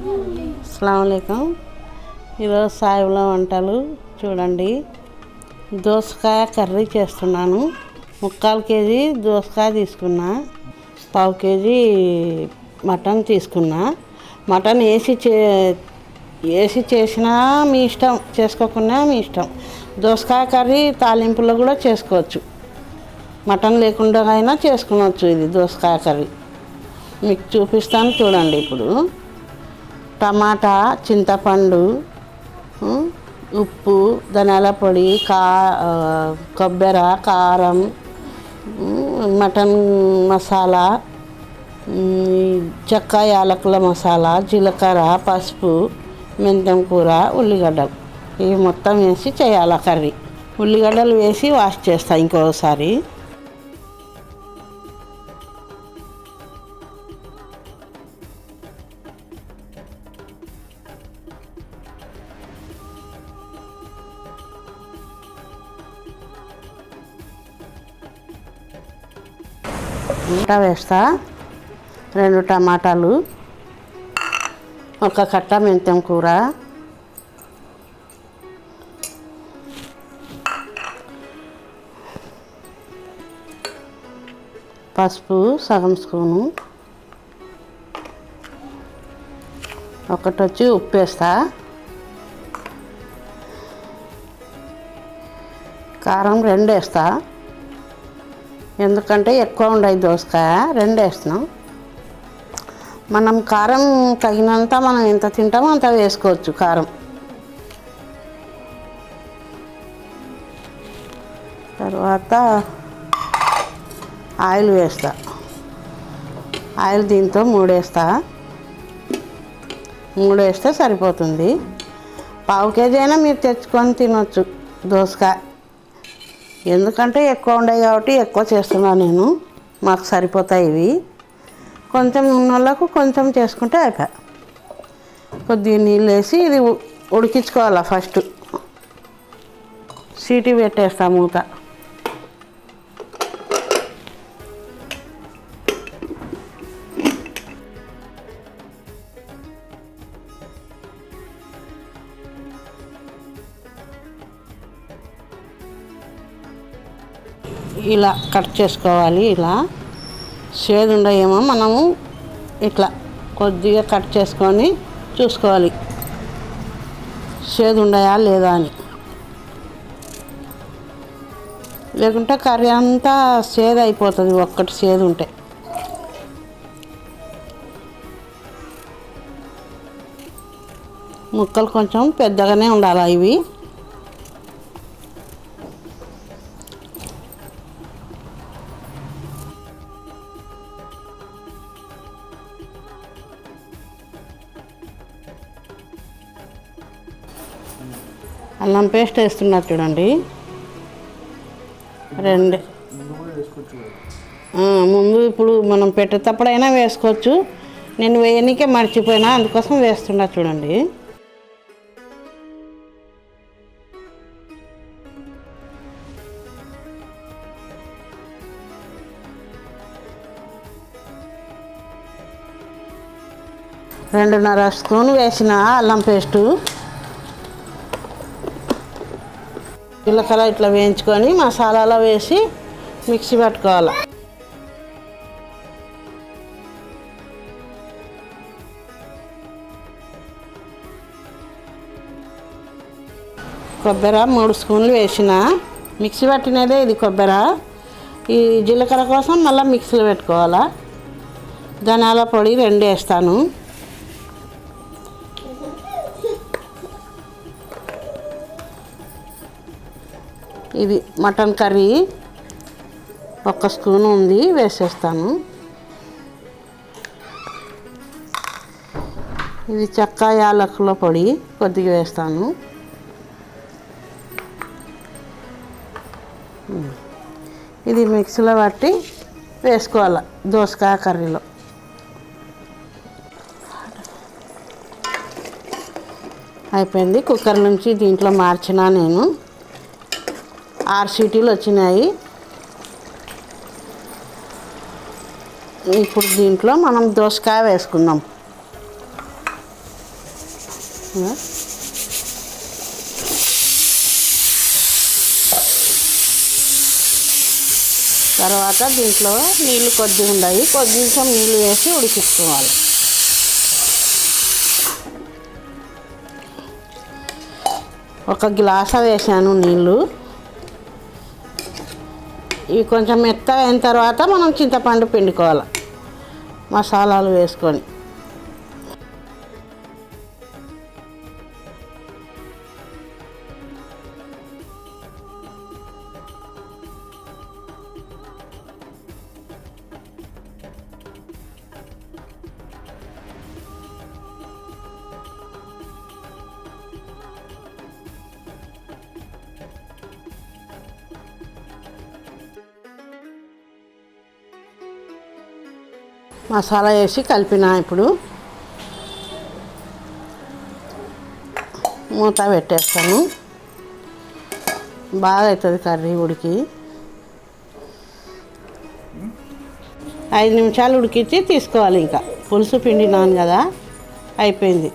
అస్సలాము అలైకుం. ఈరోజు సాయిబులా వంటలు చూడండి. దోసకాయ కర్రీ చేస్తున్నాను. 3/4 కేజీ దోసకాయ తీసుకున్నా, 1/2 కేజీ మటన్ తీసుకున్నా. మటన్ వేసి చేసినా మీ ఇష్టం, చేసుకోకున్నా మీ ఇష్టం. దోసకాయ కర్రీ తాలింపులో కూడా చేసుకోవచ్చు, మటన్ లేకుండా అయినా చేసుకోవచ్చు. ఇది దోసకాయ కర్రీ మీకు చూపిస్తాను చూడండి. ఇప్పుడు టమాటా, చింతపండు, ఉప్పు, ధనియాల పొడి, కొబ్బరి, కారం, మటన్ మసాలా, చెక్క యాలకుల మసాలా, జీలకర్ర, పసుపు, మెంతం కూర, ఉల్లిగడ్డలు ఇవి మొత్తం వేసి చేయాలి కర్రీ. ఉల్లిగడ్డలు వేసి వాష్ చేస్తా ఇంకోసారి. వేస్తా 2 టమాటాలు, 1 కట్ట మెంతం కూర, పసుపు సగం స్పూను, 1 వచ్చి ఉప్పు వేస్తా, కారం 2 వేస్తా, ఎందుకంటే ఎక్కువ ఉండదు దోసకాయ, 2 వేస్తున్నాం. మనం కారం తగినంత మనం ఎంత తింటామో అంత వేసుకోవచ్చు కారం. తర్వాత ఆయిల్ వేస్తా. ఆయిల్ దీంతో 3 వేస్తా, 3 వేస్తే సరిపోతుంది. 1/2 కేజీ అయినా మీరు తెచ్చుకొని తినొచ్చు దోసకాయ, ఎందుకంటే ఎక్కువ ఉండవు కాబట్టి ఎక్కువ చేస్తున్నాను నేను. మాకు సరిపోతాయి ఇవి. కొంచెం ఉన్న వాళ్ళకు కొంచెం చేసుకుంటే అయిపోయి. కొద్దిగా నీళ్ళు వేసి ఇది ఉడికించుకోవాలి. ఫస్ట్ సీటీ పెట్టేస్తా మూత. ఇలా కట్ చేసుకోవాలి. ఇలా చేదు ఉండయేమో మనము ఇట్లా కొద్దిగా కట్ చేసుకొని చూసుకోవాలి చేదు ఉండయా లేదా అని. లేకుంటే కర్రీ అంతా చేదు అయిపోతుంది ఒక్కటి చేదు ఉంటే. ముక్కలు కొంచెం పెద్దగానే ఉండాలి ఇవి. అల్లం పేస్ట్ వేస్తున్నారు చూడండి. 2 ముందు ఇప్పుడు మనం పెట్టేటప్పుడైనా వేసుకోవచ్చు. నేను వేయనికే మర్చిపోయినా, అందుకోసం వేస్తున్నా చూడండి. రెండున్నర స్పూన్ వేసిన అల్లం పేస్టు. జీలకర్ర ఇట్లా వేయించుకొని మసాలాలో వేసి మిక్సీ పట్టుకోవాలి. కొబ్బరి 3 స్పూన్లు వేసిన, మిక్సీ పట్టినదే ఇది కొబ్బరి. ఈ జీలకర్ర కోసం మళ్ళీ మిక్సీలో పెట్టుకోవాలా. ధనియాల పొడి 2 వేస్తాను. ఇది మటన్ కర్రీ 1 స్పూన్ ఉంది, వేసేస్తాను. ఇది చెక్క యాలకుల పొడి కొద్దిగా వేస్తాను. ఇది మిక్సీలో పట్టి వేసుకోవాలి దోసకాయ కర్రీలో. అయిపోయింది. కుక్కర్ నుంచి దీంట్లో మార్చిన నేను. 6 సీటీలు వచ్చినాయి. ఇప్పుడు దీంట్లో మనం దోసకాయ వేసుకుందాం. తర్వాత దీంట్లో నీళ్ళు కొద్దిగా ఉన్నాయి, కొంచెం నీళ్ళు వేసి ఉడికించుకోవాలి. ఒక గ్లాసు వేసాను నీళ్ళు. ఇవి కొంచెం మెత్తగా అయిన తర్వాత మనం చింతపండు పిండుకోవాలి మసాలాలు వేసుకొని. మసాలా వేసి కలిపిన. ఇప్పుడు మూత పెట్టేస్తాను. బాగా అవుతుంది కర్రీ ఉడికి. 5 నిమిషాలు ఉడికించి తీసుకోవాలి. ఇంకా పులుసు పిండినాను కదా, అయిపోయింది.